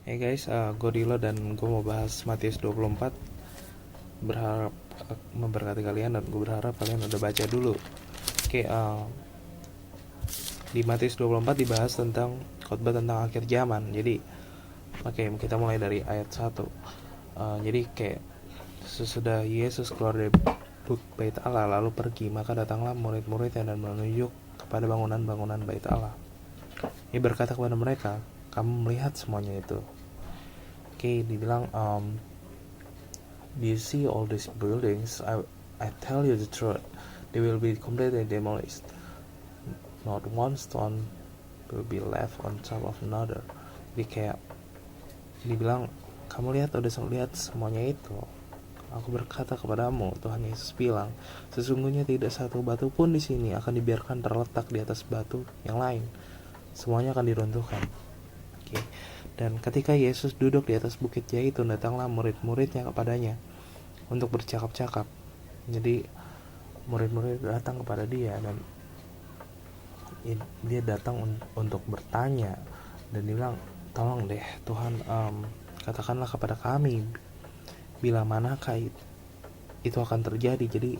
Hey guys, gue Dilo dan gue mau bahas Matius 24. Berharap memberkati kalian dan gue berharap kalian udah baca dulu. Oke, di Matius 24 dibahas tentang khotbah tentang akhir zaman. Jadi, oke, kita mulai dari ayat 1. Jadi kayak sesudah Yesus keluar dari Bait Allah lalu pergi, maka datanglah murid-muridnya dan menunjuk kepada bangunan-bangunan Bait Allah. Ia berkata kepada mereka, kamu melihat semuanya itu. Oke, dibilang do you see all these buildings? I tell you the truth, they will be completely demolished. Not one stone will be left on top of another. Jadi kayak dibilang, kamu udah lihat semuanya itu. Aku berkata kepadamu, Tuhan Yesus bilang, sesungguhnya tidak satu batu pun di sini akan dibiarkan terletak di atas batu yang lain. Semuanya akan diruntuhkan. Oke. Dan ketika Yesus duduk di atas bukit Zaitun, datanglah murid-muridnya kepadanya untuk bercakap-cakap. Jadi murid-murid datang kepada dia dan dia datang untuk bertanya, dan dia bilang, tolong deh Tuhan, katakanlah kepada kami bila manakah itu akan terjadi. Jadi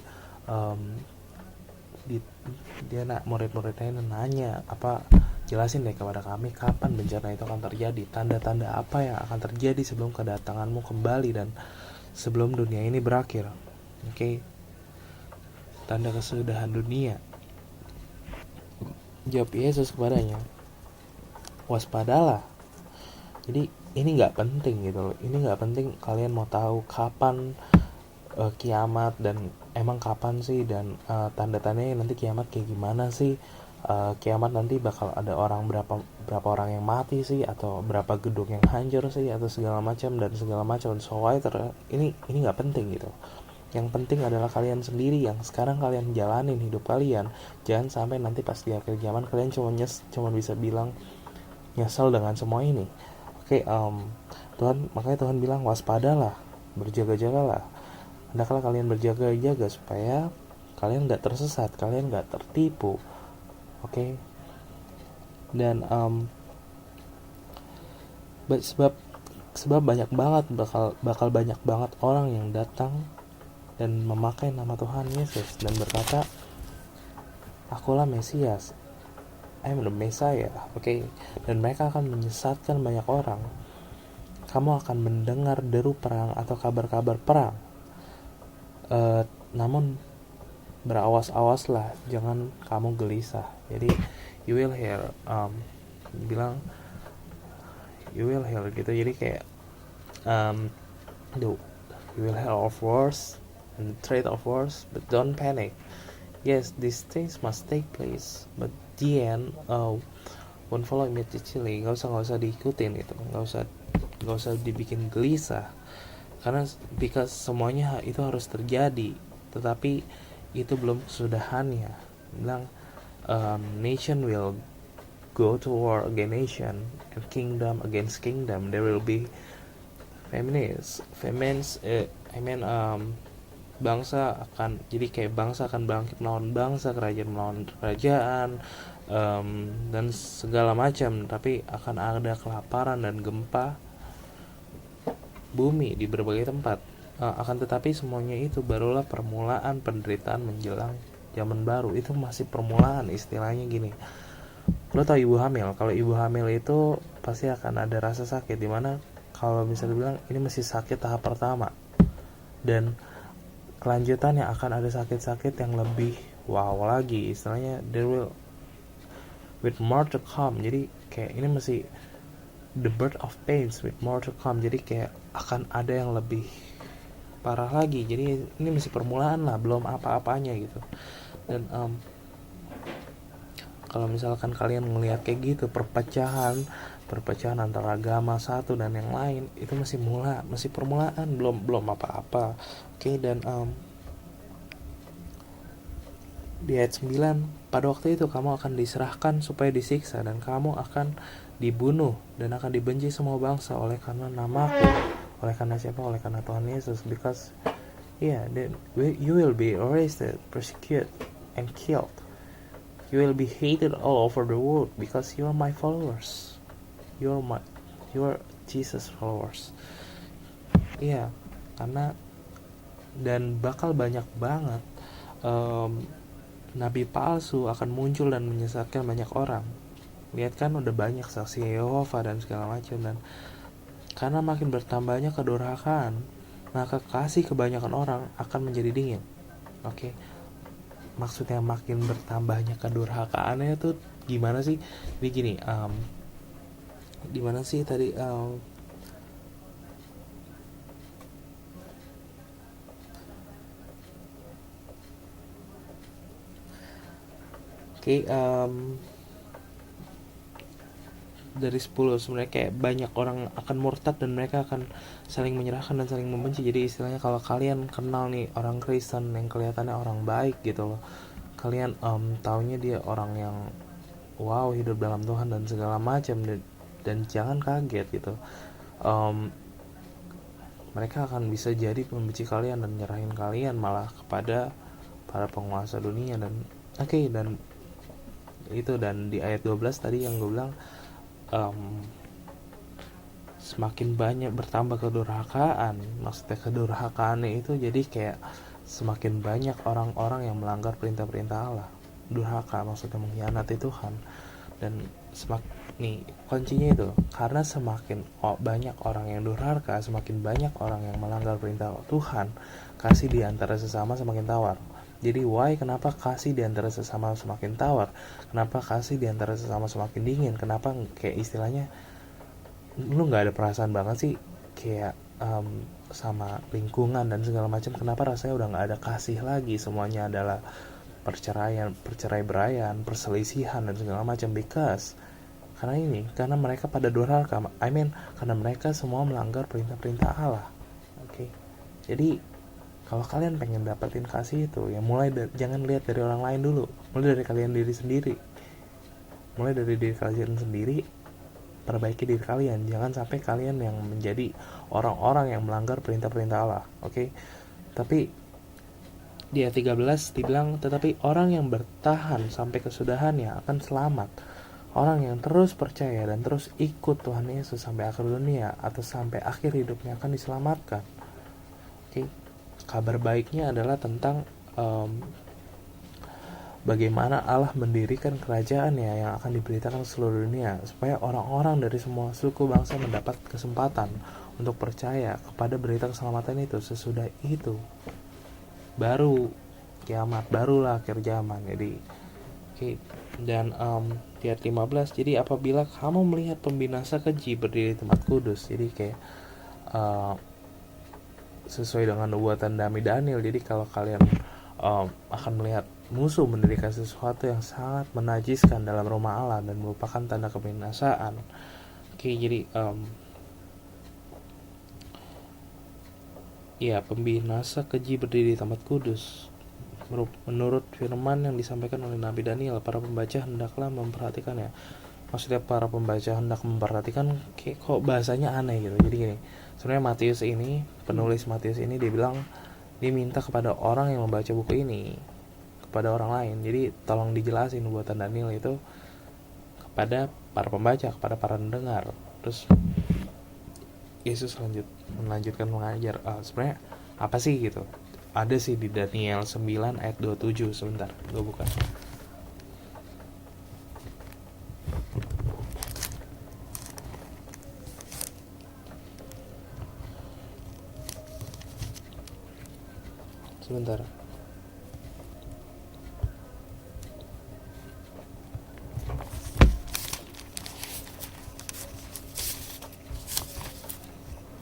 dia murid-muridnya nanya, jelasin deh kepada kami kapan bencana itu akan terjadi, tanda-tanda apa yang akan terjadi sebelum kedatanganmu kembali dan sebelum dunia ini berakhir. Oke. Tanda kesudahan dunia. Jawab Yesus kepadanya, waspadalah. Jadi ini nggak penting gitu loh. Ini nggak penting kalian mau tahu kapan kiamat dan emang kapan sih, dan tanda-tandanya nanti kiamat kayak gimana sih. Kiamat nanti bakal ada orang berapa orang yang mati sih, atau berapa gedung yang hancur sih, atau segala macam dan segala macam. So ini nggak penting gitu. Yang penting adalah kalian sendiri yang sekarang kalian jalanin hidup kalian. Jangan sampai nanti pas di akhir zaman kalian cuma bisa bilang nyesel dengan semua ini. Oke, makanya Tuhan bilang waspadalah, berjaga-jagalah. Hendaklah kalian berjaga-jaga supaya kalian nggak tersesat, kalian nggak tertipu. Oke. Dan sebab banyak banget bakal banyak banget orang yang datang dan memakai nama Tuhan Yesus dan berkata, akulah Mesias, I'm the Messiah. Oke. Dan mereka akan menyesatkan banyak orang. Kamu akan mendengar deru perang atau kabar-kabar perang, namun berawas-awaslah, jangan kamu gelisah. Jadi you will hear bilang you will hear gitu. Jadi kayak you will hear of wars and threat of wars, but don't panic. Yes, these things must take place, but the end won't follow immediately. Gak usah diikutin itu, gak usah dibikin gelisah, karena because semuanya itu harus terjadi, tetapi itu belum kesudahannya. Bilang nation will go to war against nation and kingdom against kingdom. There will be famines. Bangsa akan, jadi kayak bangsa akan bangkit melawan bangsa, kerajaan melawan kerajaan, dan segala macam. Tapi akan ada kelaparan dan gempa bumi di berbagai tempat. Akan tetapi semuanya itu barulah permulaan penderitaan menjelang zaman baru. Itu masih permulaan, istilahnya gini. Lo tau ibu hamil? Kalau ibu hamil itu pasti akan ada rasa sakit, dimana kalau misalnya bilang ini masih sakit tahap pertama, dan kelanjutannya akan ada sakit-sakit yang lebih wow lagi, istilahnya there will with more to come. Jadi kayak ini masih the birth of pains with more to come. Jadi kayak akan ada yang lebih parah lagi. Jadi ini masih permulaan lah, belum apa-apanya gitu. Dan kalau misalkan kalian ngelihat kayak gitu, perpecahan antara agama satu dan yang lain, itu masih permulaan, belum apa-apa. Oke. Dan di ayat 9, pada waktu itu kamu akan diserahkan supaya disiksa, dan kamu akan dibunuh dan akan dibenci semua bangsa oleh karena namaku. Oleh karena siapa? Oleh karena Tuhan Yesus. Because then you will be arrested, persecuted, and killed. You will be hated all over the world because you are my followers. You are you are Jesus followers. Iya, karena dan bakal banyak banget nabi palsu akan muncul dan menyesatkan banyak orang. Lihat kan udah banyak saksi Yehova dan segala macam, dan karena makin bertambahnya kedurhakaan, maka kasih kebanyakan orang akan menjadi dingin. Oke. Maksudnya makin bertambahnya kedurhakaannya itu gimana sih? Jadi gini, di mana sih tadi dari 10 sebenarnya kayak banyak orang akan murtad dan mereka akan saling menyerahkan dan saling membenci. Jadi istilahnya kalau kalian kenal nih orang Kristen yang kelihatannya orang baik gitu loh, kalian taunya dia orang yang wow hidup dalam Tuhan dan segala macam, dan jangan kaget gitu, mereka akan bisa jadi membenci kalian dan nyerahin kalian malah kepada para penguasa dunia. Dan dan itu, dan di ayat 12 tadi yang gue bilang, semakin banyak bertambah kedurhakaan, maksudnya kedurhakaannya itu jadi kayak semakin banyak orang-orang yang melanggar perintah-perintah Allah. Durhaka maksudnya mengkhianati Tuhan. Dan nih kuncinya itu, karena semakin banyak orang yang durhaka, semakin banyak orang yang melanggar perintah Tuhan, kasih di antara sesama semakin tawar. Jadi kenapa kasih di antara sesama semakin tawar? Kenapa kasih di antara sesama semakin dingin? Kenapa kayak istilahnya lu nggak ada perasaan banget sih kayak sama lingkungan dan segala macam? Kenapa rasanya udah nggak ada kasih lagi? Semuanya adalah perceraian, perselisihan dan segala macam. Karena mereka pada durhaka. Karena mereka semua melanggar perintah-perintah Allah. Oke. Jadi kalau kalian pengen dapetin kasih itu, ya jangan lihat dari orang lain dulu, mulai dari kalian sendiri. Mulai dari diri kalian sendiri, perbaiki diri kalian. Jangan sampai kalian yang menjadi orang-orang yang melanggar perintah-perintah Allah. Oke. Tapi di ayat 13 dibilang, tetapi orang yang bertahan sampai kesudahannya akan selamat. Orang yang terus percaya dan terus ikut Tuhan Yesus sampai akhir dunia atau sampai akhir hidupnya akan diselamatkan. Oke. Kabar baiknya adalah tentang bagaimana Allah mendirikan kerajaannya yang akan diberitakan ke seluruh dunia, supaya orang-orang dari semua suku bangsa mendapat kesempatan untuk percaya kepada berita keselamatan itu. Sesudah itu baru kiamat, barulah akhir zaman. Jadi dan di ayat 15, jadi apabila kamu melihat pembinasa keji berdiri di tempat kudus, jadi kayak sesuai dengan nubuatan Nabi Daniel. Jadi kalau kalian akan melihat musuh mendirikan sesuatu yang sangat menajiskan dalam rumah Allah dan merupakan tanda kebinasaan. Jadi pembinasa keji berdiri di tempat kudus. Menurut firman yang disampaikan oleh Nabi Daniel, para pembaca hendaklah memperhatikannya. Maksudnya para pembaca hendak memperhatikan, kok bahasanya aneh gitu. Jadi gini, sebenarnya penulis Matius ini dia minta kepada orang yang membaca buku ini, kepada orang lain. Jadi tolong dijelasin buatan Daniel itu kepada para pembaca, kepada para pendengar. Terus Yesus melanjutkan mengajar, sebenarnya apa sih gitu. Ada sih di Daniel 9 ayat 27. Sebentar, gue buka. Sebentar.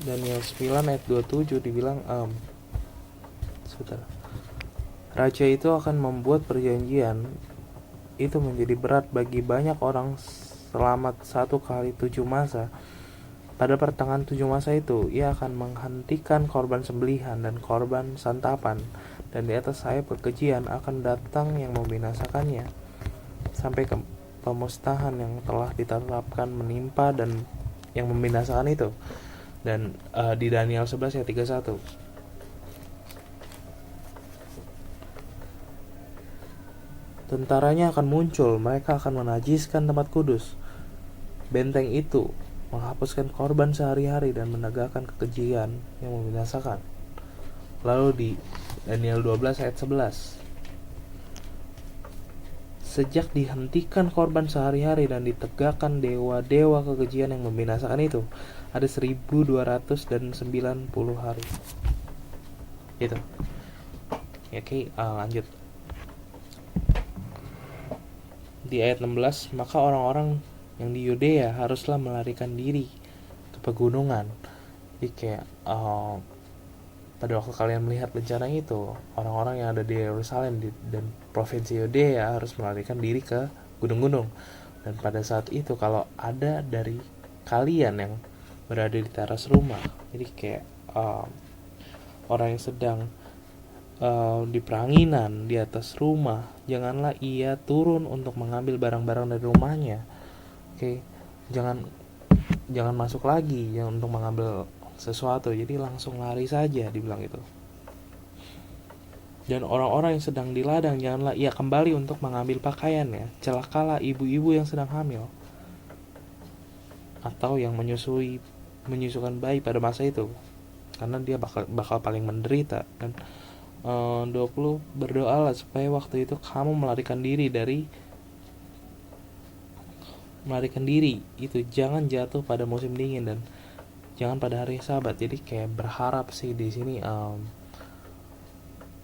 Daniel 9 ayat 27 dibilang sebentar. Raja itu akan membuat perjanjian itu menjadi berat bagi banyak orang selamat 1 kali 7 masa. Pada pertengahan 7 masa itu, ia akan menghentikan korban sembelihan dan korban santapan, dan di atas sayap kekejian akan datang yang membinasakannya, sampai ke pemusnahan yang telah ditetapkan menimpa dan yang membinasakan itu. Dan di Daniel 11 ayat 31. Tentaranya akan muncul, mereka akan menajiskan tempat kudus. Benteng itu menghapuskan korban sehari-hari dan menegakkan kekejian yang membinasakan. Lalu di Daniel 12 ayat 11, sejak dihentikan korban sehari-hari dan ditegakkan dewa-dewa kekejian yang membinasakan itu, ada 1290 hari. Gitu. Oke, lanjut. Di ayat 16, maka orang-orang yang di Yudea haruslah melarikan diri ke pegunungan. Jadi kayak pada waktu kalian melihat bencana itu, orang-orang yang ada di Yerusalem dan provinsi Yudea harus melarikan diri ke gunung-gunung. Dan pada saat itu kalau ada dari kalian yang berada di teras rumah, jadi kayak orang yang sedang di peranginan di atas rumah, janganlah ia turun untuk mengambil barang-barang dari rumahnya. Oke, jangan masuk lagi untuk mengambil sesuatu, jadi langsung lari saja, dibilang itu. Dan orang-orang yang sedang di ladang, janganlah ia kembali untuk mengambil pakaiannya. Celakalah ibu-ibu yang sedang hamil atau yang menyusukan bayi pada masa itu, karena dia bakal paling menderita. Dan 20, berdoalah supaya waktu itu kamu melarikan diri itu jangan jatuh pada musim dingin dan jangan pada hari Sabat. Jadi kayak berharap sih di sini,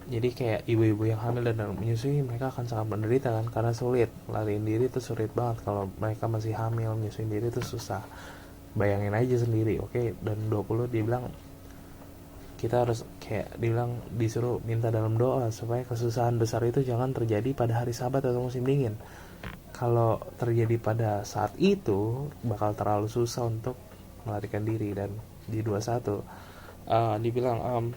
jadi kayak ibu-ibu yang hamil dan menyusui, mereka akan sangat menderita kan, karena sulit lariin diri itu, sulit banget kalau mereka masih hamil. Menyusuin diri itu susah, bayangin aja sendiri. Oke. Dan 20 dibilang kita harus kayak dibilang disuruh minta dalam doa supaya kesusahan besar itu jangan terjadi pada hari Sabat atau musim dingin. Kalau terjadi pada saat itu bakal terlalu susah untuk melarikan diri. Dan di 21 dibilang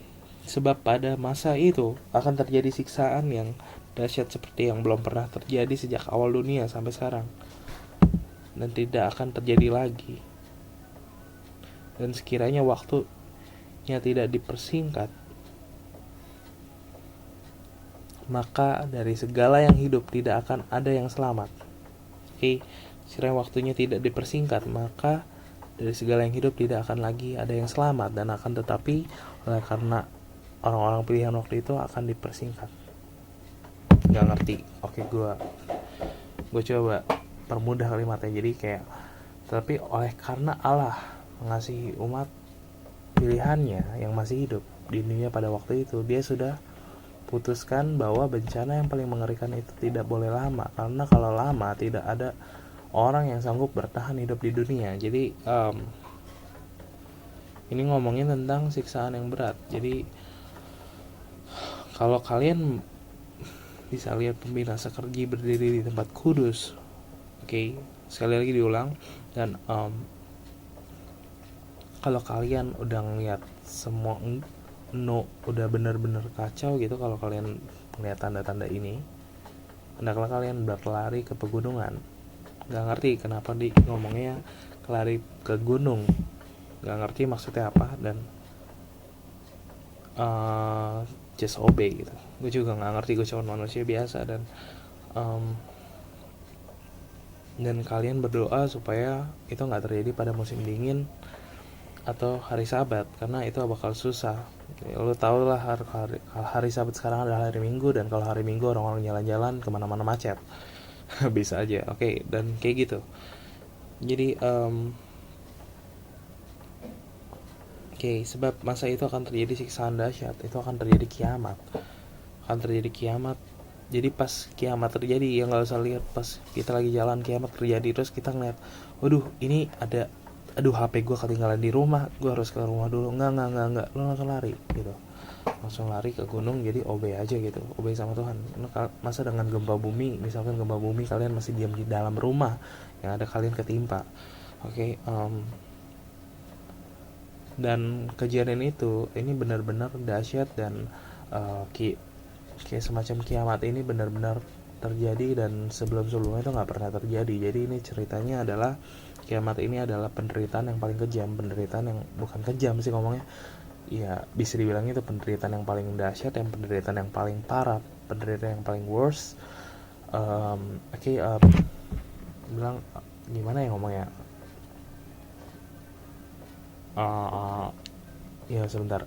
sebab pada masa itu akan terjadi siksaan yang dahsyat seperti yang belum pernah terjadi sejak awal dunia sampai sekarang, dan tidak akan terjadi lagi. Dan sekiranya waktunya tidak dipersingkat, maka dari segala yang hidup tidak akan ada yang selamat. Oke, sekiranya waktunya tidak dipersingkat, maka dari segala yang hidup tidak akan lagi ada yang selamat, dan akan tetapi oleh karena orang-orang pilihan waktu itu akan dipersingkat. Nggak ngerti. Oke, gue coba permudah kalimatnya. Jadi kayak, tapi oleh karena Allah mengasihi umat pilihannya yang masih hidup di dunia pada waktu itu, dia sudah putuskan bahwa bencana yang paling mengerikan itu tidak boleh lama, karena kalau lama tidak ada orang yang sanggup bertahan hidup di dunia. Jadi ini ngomongin tentang siksaan yang berat. Jadi kalau kalian bisa lihat pembina sekerji berdiri di tempat kudus, oke, sekali lagi diulang. Dan kalau kalian udah ngeliat semua udah bener-bener kacau gitu, kalau kalian melihat tanda-tanda ini, hendaklah kalian berlari ke pegunungan. Gak ngerti kenapa ngomongnya lari ke gunung, gak ngerti maksudnya apa. Dan just obey gitu. Gue juga gak ngerti, gue cuma manusia biasa. Dan kalian berdoa supaya itu gak terjadi pada musim dingin atau hari Sabat, karena itu bakal susah. Lo tau lah, hari Sabat sekarang adalah hari Minggu, dan kalau hari Minggu orang-orang jalan-jalan kemana-mana macet. Bisa aja. Oke, dan kayak gitu. Jadi sebab masa itu akan terjadi siksaan dahsyat, itu akan terjadi kiamat. Jadi pas kiamat terjadi, ya gak usah lihat pas kita lagi jalan kiamat terjadi terus kita ngeliat, waduh ini ada, HP gue ketinggalan di rumah, gue harus ke rumah dulu. Enggak, lo langsung lari gitu, langsung lari ke gunung. Jadi obey aja gitu, obey sama Tuhan. Masa dengan gempa bumi, misalkan gempa bumi, kalian masih diam di dalam rumah, yang ada kalian ketimpa. Oke. Dan kejadian itu ini benar-benar dahsyat, dan kayak semacam kiamat ini benar-benar terjadi, dan sebelum-sebelumnya itu nggak pernah terjadi. Jadi ini ceritanya adalah kiamat ini adalah penderitaan yang paling kejam, penderitaan yang bukan kejam sih ngomongnya, ya bisa dibilang itu penderitaan yang paling dahsyat, yang penderitaan yang paling parah, penderitaan yang paling worst. Bilang gimana ya ngomongnya, uh, ya sebentar.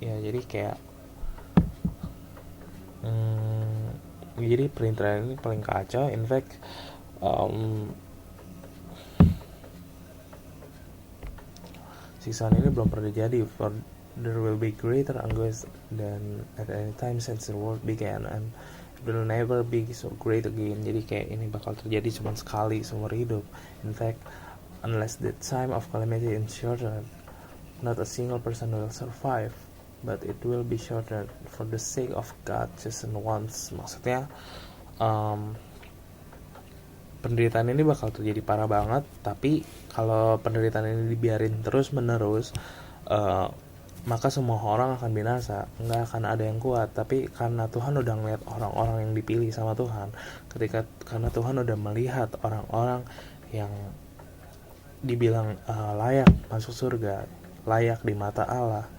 Ya jadi kayak jadi perintilan ini paling kacau. In fact, siksaan ini belum pernah terjadi. For there will be greater anguish than at any time since the world began, and it will never be so great again. Jadi kayak ini bakal terjadi cuma sekali seumur hidup. In fact, unless the time of calamity is shortened, not a single person will survive, but it will be shortened for the sake of God chosen ones. Maksudnya penderitaan ini bakal terjadi parah banget, tapi kalau penderitaan ini dibiarin terus menerus, maka semua orang akan binasa, nggak akan ada yang kuat. Tapi karena Tuhan udah ngeliat orang-orang yang dipilih sama Tuhan, karena Tuhan udah melihat orang-orang yang dibilang layak masuk surga, layak di mata Allah,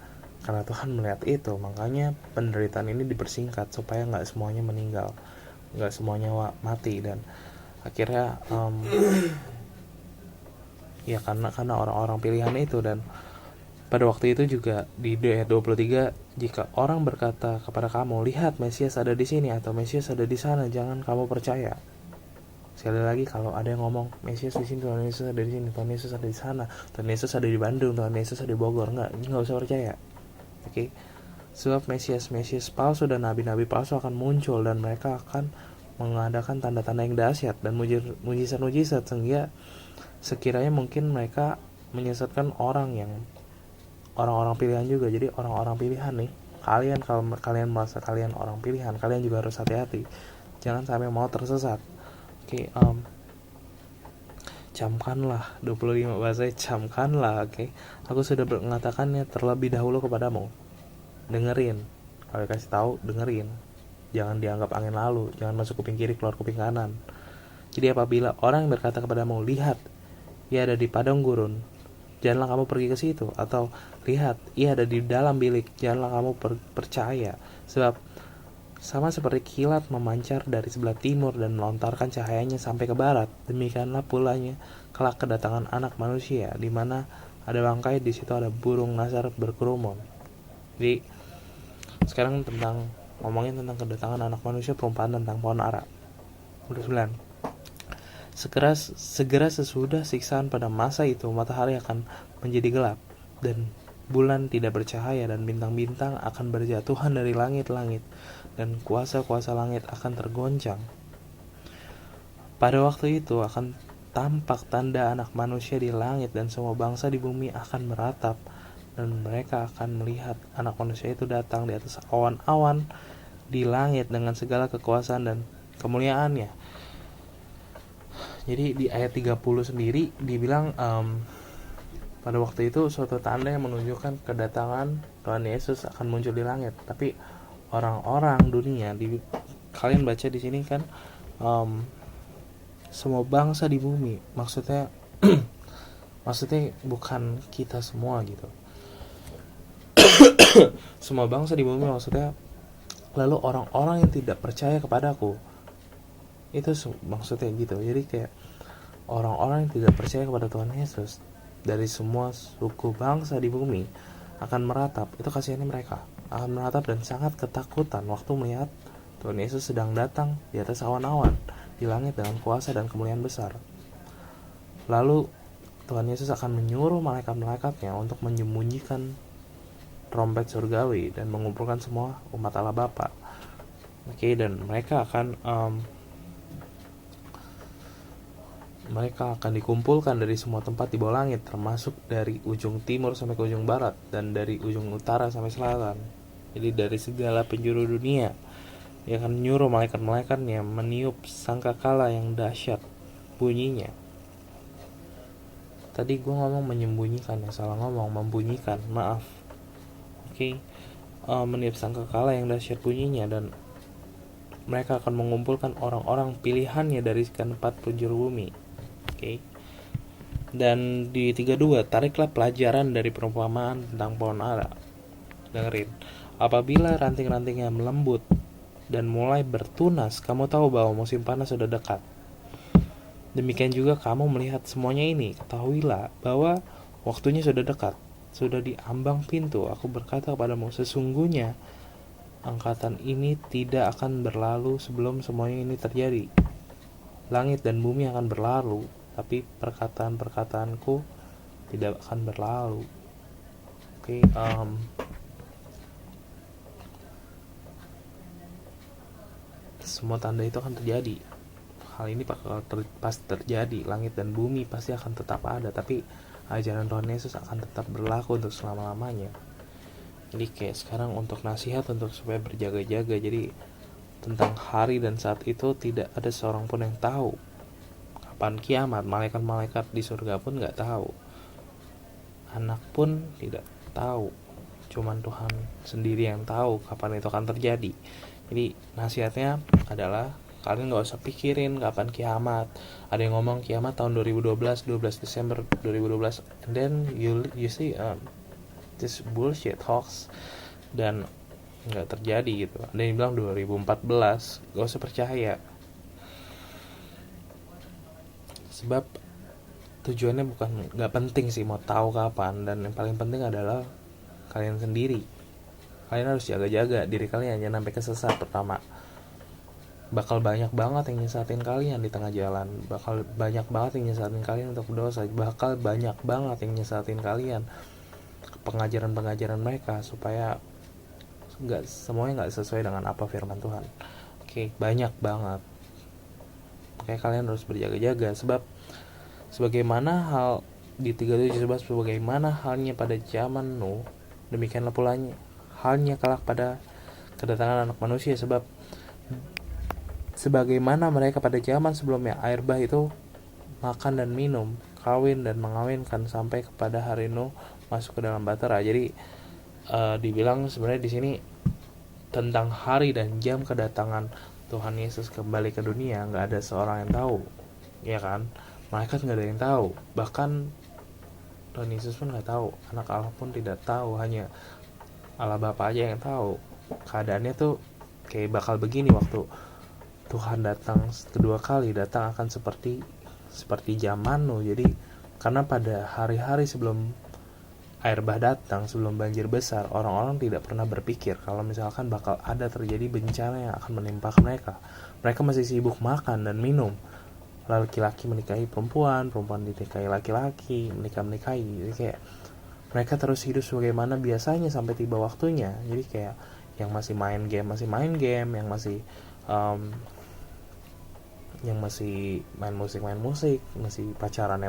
karena Tuhan melihat itu, makanya penderitaan ini dipersingkat supaya nggak semuanya meninggal, nggak semuanya mati. Dan akhirnya ya karena orang-orang pilihan itu. Dan pada waktu itu juga di ayat 23, jika orang berkata kepada kamu, lihat Mesias ada di sini atau Mesias ada di sana, jangan kamu percaya. Sekali lagi, kalau ada yang ngomong Mesias di sini, Tuhan Yesus ada di sini, Tuhan Yesus ada di sana, Tuhan Yesus ada di Bandung, Tuhan Yesus ada di Bogor, nggak usah percaya. Oke? Sebab Mesias palsu dan nabi-nabi palsu akan muncul, dan mereka akan mengadakan tanda-tanda yang dahsyat dan mujizat-mujizat, sehingga sekiranya mungkin mereka menyesatkan orang-orang pilihan juga. Jadi orang-orang pilihan nih, kalau kalian merasa kalian orang pilihan, kalian juga harus hati-hati, jangan sampai mau tersesat. Oke, camkanlah, 25 bahasa camkanlah. Oke, aku sudah mengatakannya terlebih dahulu kepadamu. Dengerin, kalau kasih tahu dengerin, jangan dianggap angin lalu, jangan masuk kuping kiri keluar kuping kanan. Jadi apabila orang yang berkata kepadamu, lihat ia ada di padang gurun, janganlah kamu pergi ke situ. Atau lihat ia ada di dalam bilik, janganlah kamu percaya. Sebab sama seperti kilat memancar dari sebelah timur dan melontarkan cahayanya sampai ke barat, demikianlah pulanya kelak kedatangan Anak Manusia. Di mana ada bangkai, di situ ada burung nasar berkerumun. Jadi sekarang ngomongin tentang kedatangan Anak Manusia, perumpamaan tentang pohon ara. 29. Segera sesudah siksaan pada masa itu, matahari akan menjadi gelap, dan bulan tidak bercahaya, dan bintang-bintang akan berjatuhan dari langit-langit, dan kuasa-kuasa langit akan tergoncang. Pada waktu itu akan tampak tanda Anak Manusia di langit, dan semua bangsa di bumi akan meratap, dan mereka akan melihat Anak Manusia itu datang di atas awan-awan di langit dengan segala kekuasaan dan kemuliaannya. Jadi di ayat 30 sendiri dibilang pada waktu itu suatu tanda yang menunjukkan kedatangan Tuhan Yesus akan muncul di langit. Tapi orang-orang dunia, kalian baca di sini kan, semua bangsa di bumi, maksudnya bukan kita semua gitu. Semua bangsa di bumi maksudnya, lalu orang-orang yang tidak percaya kepadaku, itu maksudnya gitu. Jadi kayak orang-orang yang tidak percaya kepada Tuhan Yesus dari semua suku bangsa di bumi akan meratap. Itu kasihannya, mereka akan meratap dan sangat ketakutan waktu melihat Tuhan Yesus sedang datang di atas awan-awan di langit dengan kuasa dan kemuliaan besar. Lalu Tuhan Yesus akan menyuruh malaikat-malaikatnya untuk menyembunyikan trompet surgawi dan mengumpulkan semua umat Allah Bapa. Oke, dan mereka akan dikumpulkan dari semua tempat di bawah langit, termasuk dari ujung timur sampai ke ujung barat, dan dari ujung utara sampai selatan. Jadi dari segala penjuru dunia. Dia akan menyuruh malaikat-malaikatnya meniup sangkakala yang dahsyat bunyinya. Tadi gue ngomong menyembunyikan, ya salah ngomong, membunyikan, maaf. Oke, meniup sangkakala yang dahsyat bunyinya, dan mereka akan mengumpulkan orang-orang pilihannya dari keempat penjuru bumi. Oke. Dan di 32, tariklah pelajaran dari perumpamaan tentang pohon ara. Dengerin. Apabila ranting-rantingnya melembut dan mulai bertunas, kamu tahu bahwa musim panas sudah dekat. Demikian juga kamu melihat semuanya ini, ketahuilah bahwa waktunya sudah dekat, sudah di ambang pintu. Aku berkata kepadamu, sesungguhnya angkatan ini tidak akan berlalu sebelum semuanya ini terjadi. Langit dan bumi akan berlalu, tapi perkataan-perkataanku tidak akan berlalu. Oke, semua tanda itu akan terjadi. Hal ini pasti terjadi. Langit dan bumi pasti akan tetap ada, tapi ajaran Tuhan Yesus akan tetap berlaku untuk selama-lamanya. Jadi kayak sekarang untuk nasihat untuk supaya berjaga-jaga. Jadi tentang hari dan saat itu tidak ada seorang pun yang tahu kapan kiamat. Malaikat-malaikat di surga pun gak tahu, anak pun tidak tahu, cuman Tuhan sendiri yang tahu kapan itu akan terjadi. Jadi nasihatnya adalah kalian gak usah pikirin kapan kiamat. Ada yang ngomong kiamat tahun 2012 Desember 2012, and then you see this bullshit hoax, dan nggak terjadi gitu. Ada yang bilang 2014, gak usah percaya, sebab tujuannya bukan, nggak penting sih mau tahu kapan, dan yang paling penting adalah kalian sendiri. Kalian harus jaga-jaga diri kalian, jangan sampai kesesat. Pertama, bakal banyak banget yang nyesatin kalian di tengah jalan, bakal banyak banget yang nyesatin kalian untuk berdosa, bakal banyak banget yang nyesatin kalian pengajaran-pengajaran mereka supaya semuanya nggak sesuai dengan apa firman Tuhan. Oke, banyak banget. Oke, kalian harus berjaga-jaga, sebab sebagaimana hal di 37:11, sebagaimana halnya pada zaman Nuh, demikianlah pulanya halnya kelak pada kedatangan Anak Manusia. Sebab sebagaimana mereka pada zaman sebelumnya, air bah itu makan dan minum, kawin dan mengawinkan sampai kepada hari Nuh masuk ke dalam bahtera. Jadi dibilang sebenarnya di sini tentang hari dan jam kedatangan Tuhan Yesus kembali ke dunia nggak ada seorang yang tahu, ya kan? Malaikat nggak ada yang tahu, bahkan Tuhan Yesus pun nggak tahu, anak Allah pun tidak tahu, hanya Allah Bapa aja yang tahu. Keadaannya tuh kayak bakal begini waktu Tuhan datang kedua kali, datang akan seperti zaman Nuh. Jadi karena pada hari-hari sebelum air bah datang, sebelum banjir besar, orang-orang tidak pernah berpikir kalau misalkan bakal ada terjadi bencana yang akan menimpa mereka. Mereka masih sibuk makan dan minum. Laki-laki menikahi perempuan, perempuan dinikahi laki-laki, menikah-menikahi. Jadi kayak mereka terus hidup sebagaimana biasanya sampai tiba waktunya. Jadi kayak yang masih main game, yang masih main musik, masih pacaran,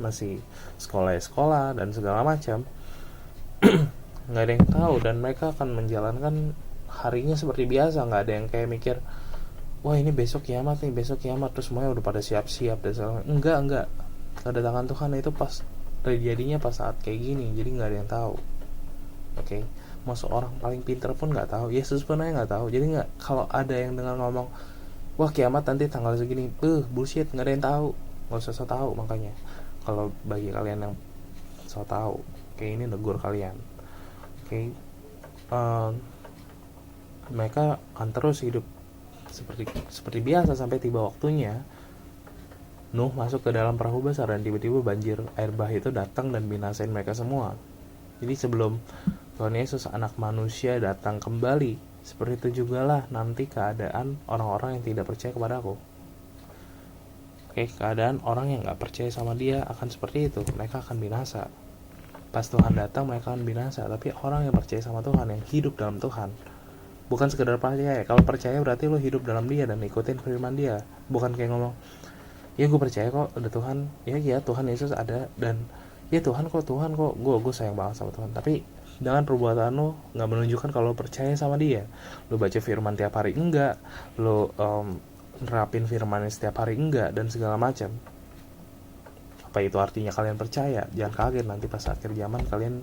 masih sekolah dan segala macam. Nggak ada yang tahu, dan mereka akan menjalankan harinya seperti biasa. Nggak ada yang kayak mikir, wah ini besok kiamat, terus semuanya udah pada siap-siap dan segala. Enggak. Kedatangan Tuhan itu pas terjadinya pas saat kayak gini. Jadi nggak ada yang tahu. Oke. Masuk orang paling pintar pun nggak tahu, Yesus pun aja nggak tahu. Jadi nggak, kalau ada yang dengar ngomong, wah kiamat nanti tanggal segini, bullshit, nggak ada yang tahu. Nggak usah so tahu. Makanya kalau bagi kalian yang so tahu, kayak ini negur kalian. Oke. Mereka akan terus hidup seperti biasa sampai tiba waktunya Nuh masuk ke dalam perahu besar, dan tiba-tiba banjir air bah itu datang dan binasain mereka semua. Jadi sebelum Tuhan Yesus anak manusia datang kembali, seperti itu juga lah nanti keadaan orang-orang yang tidak percaya kepada aku. Oke, keadaan orang yang gak percaya sama dia akan seperti itu. Mereka akan binasa. Pas Tuhan datang mereka akan binasa. Tapi orang yang percaya sama Tuhan, yang hidup dalam Tuhan, bukan sekedar percaya. Kalau percaya berarti lo hidup dalam dia dan ikutin firman dia. Bukan kayak ngomong, ya gue percaya kok ada Tuhan, ya Tuhan Yesus ada, dan ya Tuhan kok gue sayang banget sama Tuhan. Tapi dengan perbuatan lo nggak menunjukkan kalau lo percaya sama dia. Lo baca firman tiap hari enggak, lo nerapin firmannya setiap hari enggak, dan segala macam. Apa itu artinya kalian percaya? Jangan kaget nanti pas akhir zaman kalian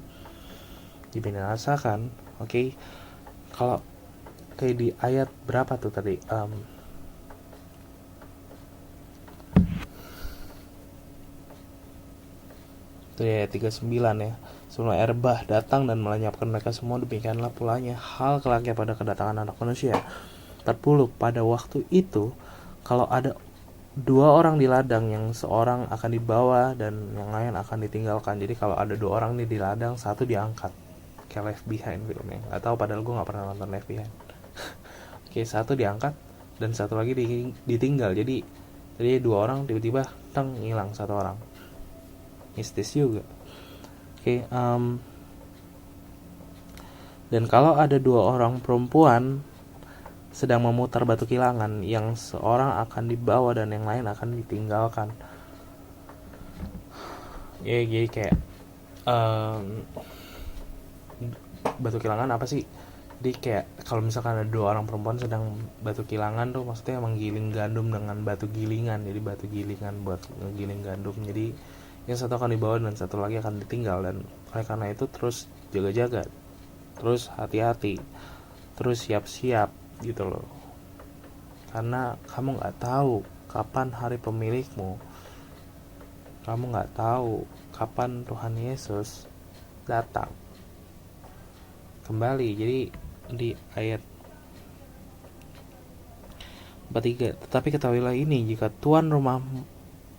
dibinasakan. Oke. Kalau kayak di ayat berapa tuh tadi, itu ya 39 ya. Sebelum air bah datang dan melenyapkan mereka semua, demikianlah pulanya hal kelaknya pada kedatangan Anak Manusia. 40 pada waktu itu, kalau ada dua orang di ladang, yang seorang akan dibawa dan yang lain akan ditinggalkan. Jadi kalau ada dua orang nih di ladang, satu diangkat, kayak Left Behind filmnya. Nggak tahu, padahal gue nggak pernah nonton Left Behind. Oke, satu diangkat dan satu lagi ditinggal. Jadi dua orang tiba-tiba hilang satu orang. Mistis juga. Oke, dan kalau ada dua orang perempuan sedang memutar batu kilangan, yang seorang akan dibawa dan yang lain akan ditinggalkan. Ya, jadi kayak batu kilangan apa sih? Jadi kayak kalau misalkan ada dua orang perempuan sedang batu kilangan tuh, maksudnya menggiling gandum dengan batu gilingan. Jadi batu gilingan buat ngegiling gandum. Jadi yang satu akan dibawa dan satu lagi akan ditinggal. Dan oleh karena itu terus jaga-jaga, terus hati-hati, terus siap-siap gitu loh. Karena kamu nggak tahu kapan hari pemilikmu. Kamu nggak tahu kapan Tuhan Yesus datang kembali. Jadi di ayat 43, tetapi ketahuilah ini, jika tuan rumah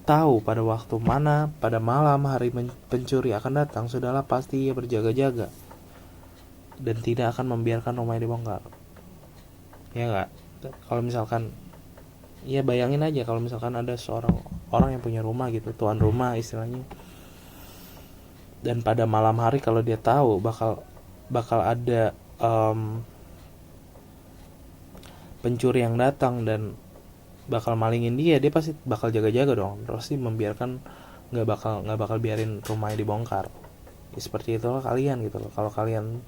tahu pada waktu mana pada malam hari pencuri akan datang, sudahlah pasti ia berjaga-jaga dan tidak akan membiarkan rumahnya dibongkar. Ya nggak? Kalau misalkan, ya bayangin aja kalau misalkan ada seorang orang yang punya rumah gitu, tuan rumah istilahnya, dan pada malam hari kalau dia tahu bakal ada pencuri yang datang dan bakal malingin dia pasti bakal jaga-jaga dong. Terus sih membiarkan, nggak bakal biarin rumahnya dibongkar. Ya, seperti itulah kalian gitu loh. Kalau kalian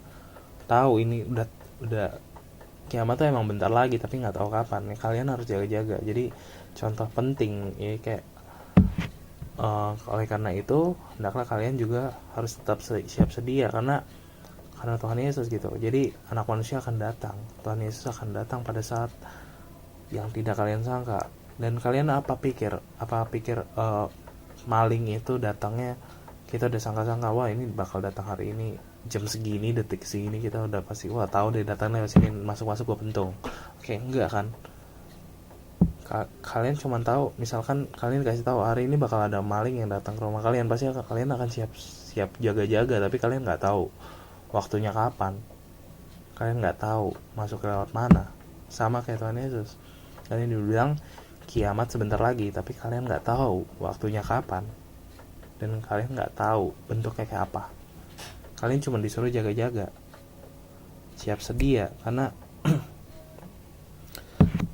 tahu ini udah kiamat tuh emang bentar lagi tapi nggak tahu kapan, ya kalian harus jaga-jaga. Jadi contoh penting ya kayak oleh karena itu hendaklah kalian juga harus tetap siap sedia karena Tuhan Yesus gitu. Jadi anak manusia akan datang, Tuhan Yesus akan datang pada saat yang tidak kalian sangka. Dan kalian apa pikir maling itu datangnya, kita udah sangka-sangka, wah ini bakal datang hari ini jam segini, detik segini, kita udah pasti wah tahu deh datangnya sini, masuk gua pentung. Oke, enggak kan? Kalian cuma tahu, misalkan kalian kasih tahu hari ini bakal ada maling yang datang ke rumah kalian, pasti kalian akan siap jaga-jaga, tapi kalian nggak tahu waktunya kapan, kalian nggak tahu masuk lewat mana. Sama kayak Tuhan Yesus, kalian dibilang kiamat sebentar lagi, tapi kalian nggak tahu waktunya kapan dan kalian nggak tahu bentuknya kayak apa. Kalian cuma disuruh jaga-jaga, siap sedia. Karena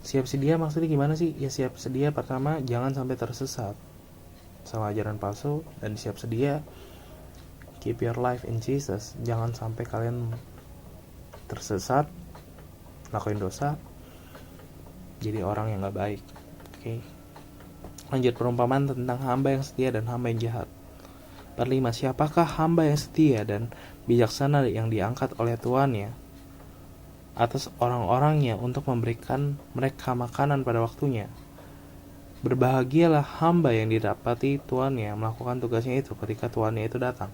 siap sedia maksudnya gimana sih? Ya siap sedia pertama jangan sampai tersesat sama ajaran palsu, dan siap sedia keep your life in Jesus. Jangan sampai kalian tersesat, lakuin dosa, jadi orang yang gak baik. Oke. Lanjut, perumpamaan tentang hamba yang setia dan hamba yang jahat. 45. Siapakah hamba yang setia dan bijaksana yang diangkat oleh tuannya atas orang-orangnya untuk memberikan mereka makanan pada waktunya? Berbahagialah hamba yang didapati tuannya melakukan tugasnya itu ketika tuannya itu datang.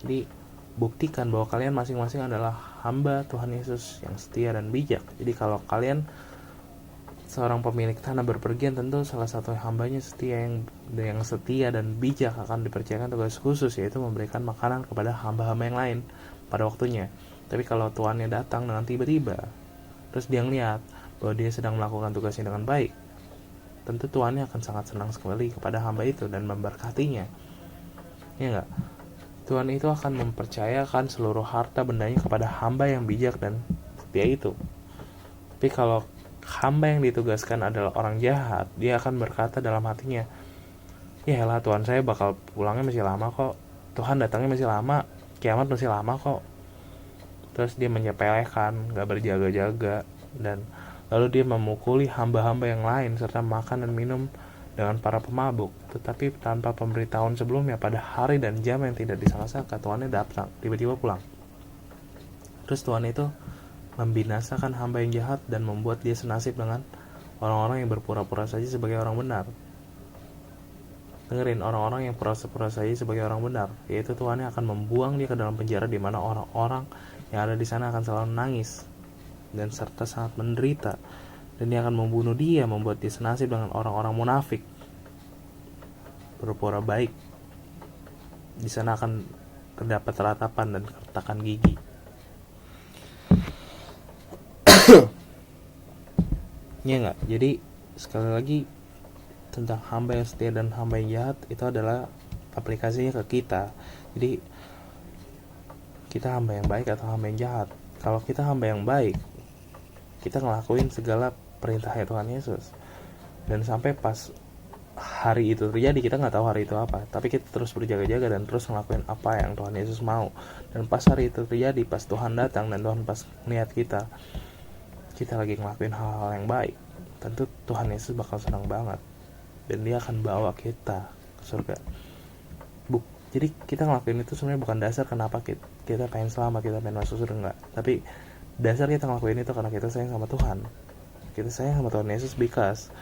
Jadi buktikan bahwa kalian masing-masing adalah hamba Tuhan Yesus yang setia dan bijak. Jadi kalau kalian seorang pemilik tanah berpergian, tentu salah satu hambanya yang setia dan bijak akan dipercayakan tugas khusus, yaitu memberikan makanan kepada hamba-hamba yang lain pada waktunya. Tapi kalau tuannya datang dengan tiba-tiba, terus dia ngeliat bahwa dia sedang melakukan tugasnya dengan baik, tentu tuannya akan sangat senang sekali kepada hamba itu dan memberkatinya. Ya enggak? Tuhan itu akan mempercayakan seluruh harta bendanya kepada hamba yang bijak dan setia itu. Tapi kalau hamba yang ditugaskan adalah orang jahat, dia akan berkata dalam hatinya, ya elah, Tuhan saya bakal pulangnya masih lama kok, Tuhan datangnya masih lama, kiamat masih lama kok. Terus dia menyepelekan, gak berjaga-jaga, dan lalu dia memukuli hamba-hamba yang lain serta makan dan minum dengan para pemabuk. Tetapi tanpa pemberitahuan sebelumnya, pada hari dan jam yang tidak disangka-sangka, tuannya datang, tiba-tiba pulang. Terus Tuhan itu membinasakan hamba yang jahat dan membuat dia senasib dengan orang-orang yang berpura-pura saja sebagai orang benar. Dengerin, orang-orang yang pura-pura saja sebagai orang benar, yaitu Tuhannya akan membuang dia ke dalam penjara, di mana orang-orang yang ada di sana akan selalu menangis dan serta sangat menderita. dan dia akan membunuh dia, membuat dia senasib dengan orang-orang munafik, berpura baik. Di sana akan terdapat ratapan dan kertakan gigi. Ya enggak? Jadi sekali lagi, tentang hamba yang setia dan hamba yang jahat itu adalah aplikasinya ke kita. Jadi kita hamba yang baik atau hamba yang jahat. Kalau kita hamba yang baik, kita ngelakuin segala perintahnya Tuhan Yesus, dan sampai pas hari itu terjadi, kita nggak tahu hari itu apa, tapi kita terus berjaga-jaga dan terus ngelakuin apa yang Tuhan Yesus mau. Dan pas hari itu terjadi, pas Tuhan datang dan Tuhan pas melihat kita lagi ngelakuin hal-hal yang baik, tentu Tuhan Yesus bakal senang banget dan dia akan bawa kita ke surga. Jadi kita ngelakuin itu sebenarnya bukan dasar kenapa kita pengen selamat, kita pengen masuk surga, enggak. Tapi dasar kita ngelakuin itu karena kita sayang sama Tuhan. Kita sayang sama Tuhan Yesus because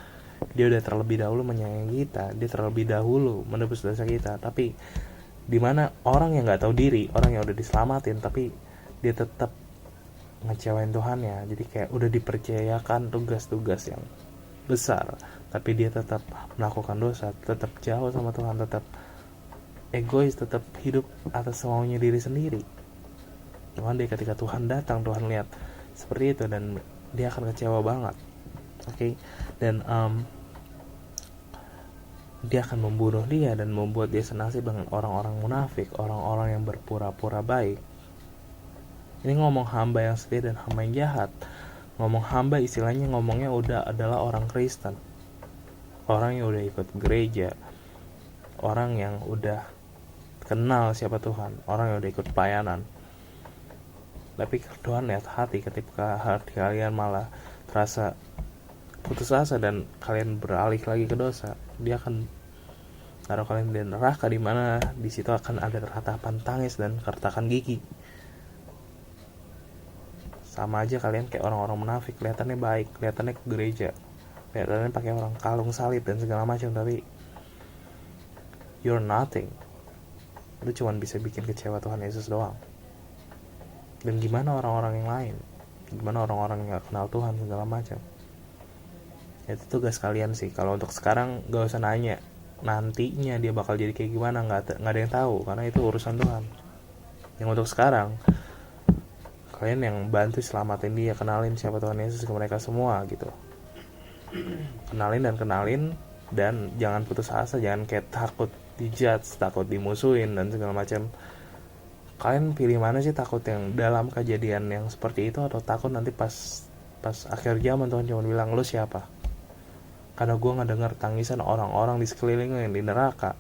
dia udah terlebih dahulu menyayangi kita, dia terlebih dahulu menebus dosa kita. Tapi dimana orang yang nggak tahu diri, orang yang udah diselamatin tapi dia tetap ngecewain Tuhannya, jadi kayak udah dipercayakan tugas-tugas yang besar, tapi dia tetap melakukan dosa, tetap jauh sama Tuhan, tetap egois, tetap hidup atas semaunya diri sendiri. Tuhan, ketika Tuhan datang, Tuhan lihat seperti itu dan dia akan kecewa banget. Oke. Dan dia akan membunuh dia dan membuat dia senasib dengan orang-orang munafik, orang-orang yang berpura-pura baik. Ini ngomong hamba yang setia dan hamba yang jahat. Ngomong hamba istilahnya ngomongnya udah adalah orang Kristen, orang yang udah ikut gereja, orang yang udah kenal siapa Tuhan, orang yang udah ikut pelayanan. Tapi Tuhan lihat hati, ketika hati kalian malah terasa putus asa dan kalian beralih lagi ke dosa, dia akan taruh kalian di neraka, di mana di situ akan ada ratapan tangis dan kertakan gigi. Sama aja kalian kayak orang-orang munafik, kelihatannya baik, kelihatannya ke gereja, kelihatannya pakai orang kalung salib dan segala macam, tapi you're nothing. Lu cuma bisa bikin kecewa Tuhan Yesus doang. Dan gimana orang-orang yang lain? Gimana orang-orang yang gak kenal Tuhan segala macam? Itu tugas kalian sih. Kalau untuk sekarang gak usah nanya nantinya dia bakal jadi kayak gimana, nggak ada yang tahu, karena itu urusan Tuhan. Yang untuk sekarang, kalian yang bantu selamatin dia, kenalin siapa Tuhan Yesus ke mereka semua gitu. Kenalin dan jangan putus asa, jangan kayak takut dijudge, takut dimusuhin dan segala macam. Kalian pilih mana sih? Takut yang dalam kejadian yang seperti itu, atau takut nanti pas akhir zaman Tuhan cuma bilang lu siapa? Karena gue ngedengar tangisan orang-orang di sekelilingnya yang di neraka,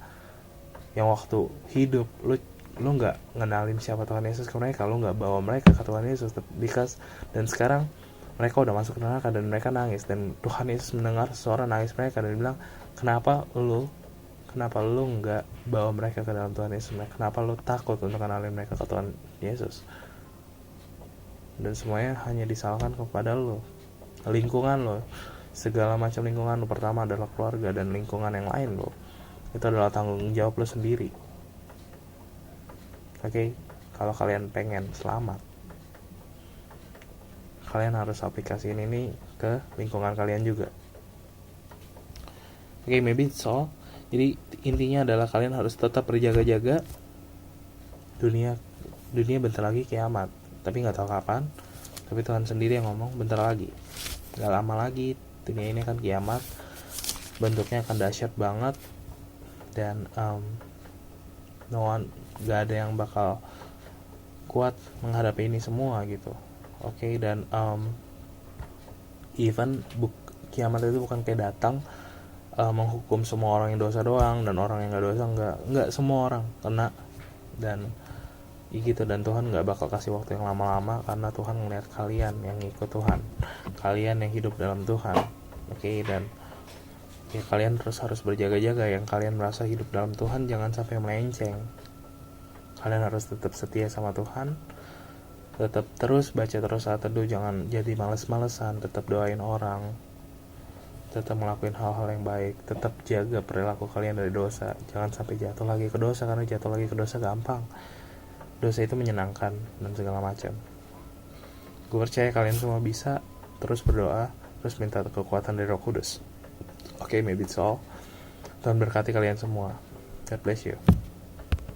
yang waktu hidup lu nggak ngenalin siapa Tuhan Yesus ke mereka, lu nggak bawa mereka ke Tuhan Yesus, dan sekarang mereka udah masuk neraka dan mereka nangis, dan Tuhan Yesus mendengar suara nangis mereka dan bilang, kenapa lu nggak bawa mereka ke dalam Tuhan Yesus? Kenapa lu takut untuk kenalin mereka ke Tuhan Yesus? Dan semuanya hanya disalahkan kepada lu, lingkungan lo, segala macam lingkungan lo. Pertama adalah keluarga, dan lingkungan yang lain lo, itu adalah tanggung jawab lo sendiri. Oke, kalau kalian pengen selamat, kalian harus aplikasiin ini ke lingkungan kalian juga. Oke, maybe it's all. Jadi intinya adalah kalian harus tetap berjaga-jaga. Dunia bentar lagi kiamat, tapi nggak tahu kapan. Tapi Tuhan sendiri yang ngomong bentar lagi, nggak lama lagi dunia ini akan kiamat. Bentuknya akan dahsyat banget, dan gak ada yang bakal kuat menghadapi ini semua gitu. Oke, dan even kiamat itu bukan kayak datang menghukum semua orang yang dosa doang, dan orang yang gak dosa nggak semua orang kena, dan gitu. Dan Tuhan gak bakal kasih waktu yang lama-lama, karena Tuhan ngeliat kalian yang ikut Tuhan, kalian yang hidup dalam Tuhan. Oke, dan ya kalian terus harus berjaga-jaga. Yang kalian merasa hidup dalam Tuhan jangan sampai melenceng. Kalian harus tetap setia sama Tuhan, tetap terus baca terus saat teduh, jangan jadi males-malesan, tetap doain orang, tetap ngelakuin hal-hal yang baik, tetap jaga perilaku kalian dari dosa. Jangan sampai jatuh lagi ke dosa, karena jatuh lagi ke dosa gampang. Dosa itu menyenangkan dan segala macam. Gue percaya kalian semua bisa. Terus berdoa, terus minta kekuatan dari Roh Kudus. Oke, maybe it's all. Tuhan berkati kalian semua. God bless you.